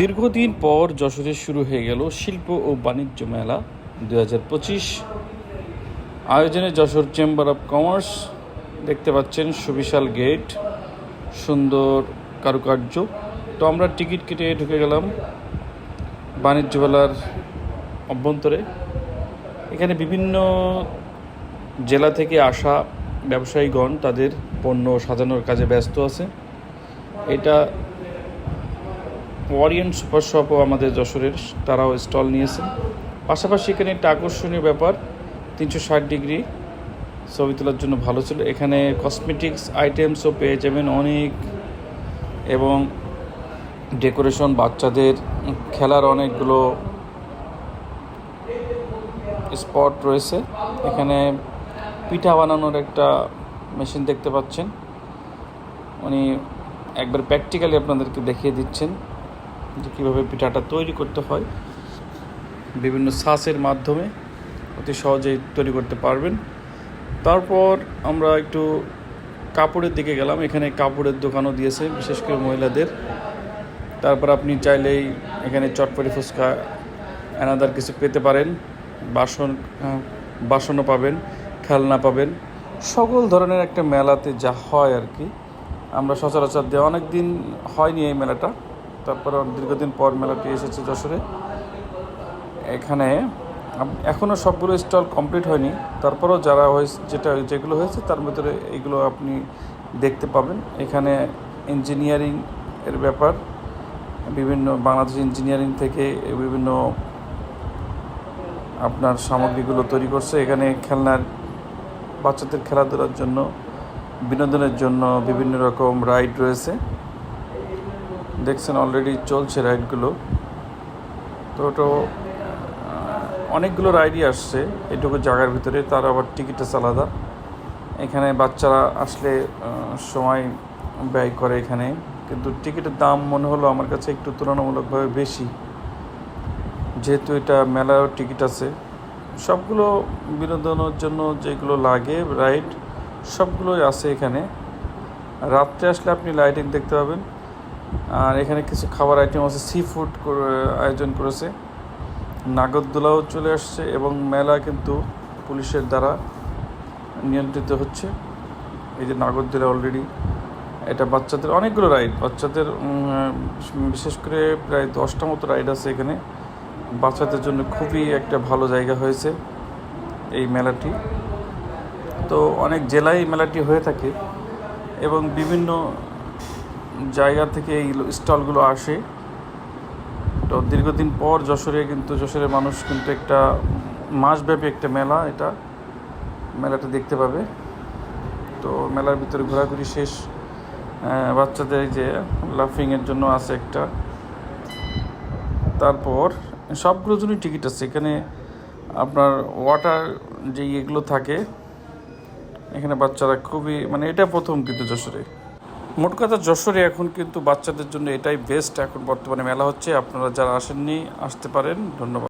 দীর্ঘদিন পর যশোরে শুরু হয়ে গেল শিল্প ও বাণিজ্য মেলা 2025 আয়োজনে যশোর চেম্বার অফ কমার্স। দেখতে পাচ্ছেন সুবিশাল গেট, সুন্দর কারুকার্য। তো আমরা টিকিট কেটে ঢুকে গেলাম বাণিজ্য মেলার অভ্যন্তরে। এখানে বিভিন্ন জেলা থেকে আসা ব্যবসায়ীগণ তাদের পণ্য সাজানোর কাজে ব্যস্ত আছে। এটা ওরিয়েন্ট সুপার শপও আমাদের যশোরের, তারাও স্টল নিয়েছেন। পাশাপাশি এখানে একটা আকর্ষণীয় ব্যাপার, 360 ডিগ্রি ছবি তোলার জন্য ভালো ছিল। এখানে কসমেটিক্স আইটেমসও পেয়ে যাবেন অনেক, এবং ডেকোরেশন, বাচ্চাদের খেলার অনেকগুলো স্পট রয়েছে। এখানে পিঠা বানানোর একটা মেশিন দেখতে পাচ্ছেন, উনি একবার প্র্যাকটিক্যালি আপনাদেরকে দেখিয়ে দিচ্ছেন যে কীভাবে পিঠাটা তৈরি করতে হয়। বিভিন্ন সাসের মাধ্যমে অতি সহজেই তৈরি করতে পারবেন। তারপর আমরা একটু কাপড়ের দিকে গেলাম। এখানে কাপড়ের দোকানও দিয়েছে, বিশেষ করে মহিলাদের। তারপর আপনি চাইলেই এখানে চটপটি, ফুচকা, অ্যানাদার কিছু পেতে পারেন। বাসনও পাবেন, খেলনা পাবেন, সকল ধরনের একটা মেলাতে যা হয় আর কি। আমরা সচরাচর দিয়ে অনেক দিন হয়নি এই মেলাটা, তারপরে দীর্ঘদিন পর মেলাটি এসেছে যশোরে। এখানে এখনও সবগুলো স্টল কমপ্লিট হয়নি, তারপরেও যারা যেগুলো হয়েছে তার ভিতরে এইগুলো আপনি দেখতে পাবেন। এখানে ইঞ্জিনিয়ারিং এর ব্যাপার, বিভিন্ন বাংলাদেশ ইঞ্জিনিয়ারিং থেকে বিভিন্ন আপনার সামগ্রীগুলো তৈরি করছে। এখানে বাচ্চাদের খেলাধুলার জন্য, বিনোদনের জন্য বিভিন্ন রকম রাইড রয়েছে। দেখছেন অলরেডি চলছে রাইডগুলো। তো অনেকগুলো রাইডই আসছে এটুকু জায়গার ভিতরে, তার আবার টিকিট আছে আলাদা। এখানে বাচ্চারা আসলে সময় ব্যয় করে এখানে, কিন্তু টিকিটের দাম মনে হলো আমার কাছে একটু তুলনামূলকভাবে বেশি, যেহেতু এটা মেলার টিকিট আছে। সবগুলো বিনোদনের জন্য যেগুলো লাগে রাইড সবগুলোই আছে এখানে। রাত্রে আসলে আপনি লাইটিং দেখতে পাবেন। আর এখানে কিছু খাবার আইটেম আছে, সি ফুড আয়োজন করেছে। নাগরদোলাও চলে আসছে, এবং মেলা কিন্তু পুলিশের দ্বারা নিয়ন্ত্রিত হচ্ছে। এই যে নাগরদোলা অলরেডি, এটা বাচ্চাদের অনেকগুলো রাইড, বাচ্চাদের বিশেষ করে প্রায় 10টা মতো রাইড আছে এখানে। বাচ্চাদের জন্য খুবই একটা ভালো জায়গা হয়েছে এই মেলাটি। তো অনেক জেলায় এই মেলাটি হয়ে থাকে, এবং বিভিন্ন জায়গা থেকে এই স্টলগুলো আসে। তো দীর্ঘদিন পর যশোরের মানুষ কিন্তু একটা মাসব্যাপী একটা মেলা, মেলাটা দেখতে পাবে। তো মেলার ভিতরে ঘোরাঘুরি শেষ। বাচ্চাদের যে লাফিংয়ের জন্য আছে একটা। তারপর সবগুলোর জন্যই টিকিট আছে এখানে। আপনার ওয়াটার যে এগুলো থাকে এখানে, বাচ্চারা খুবই, মানে এটা প্রথম কিন্তু যশোরে। মোট কথা যশোরে এখন কিন্তু বাচ্চাদের জন্য এটাই বেস্ট এখন বর্তমানে মেলা হচ্ছে। আপনারা যারা আসেননি আসতে পারেন। ধন্যবাদ।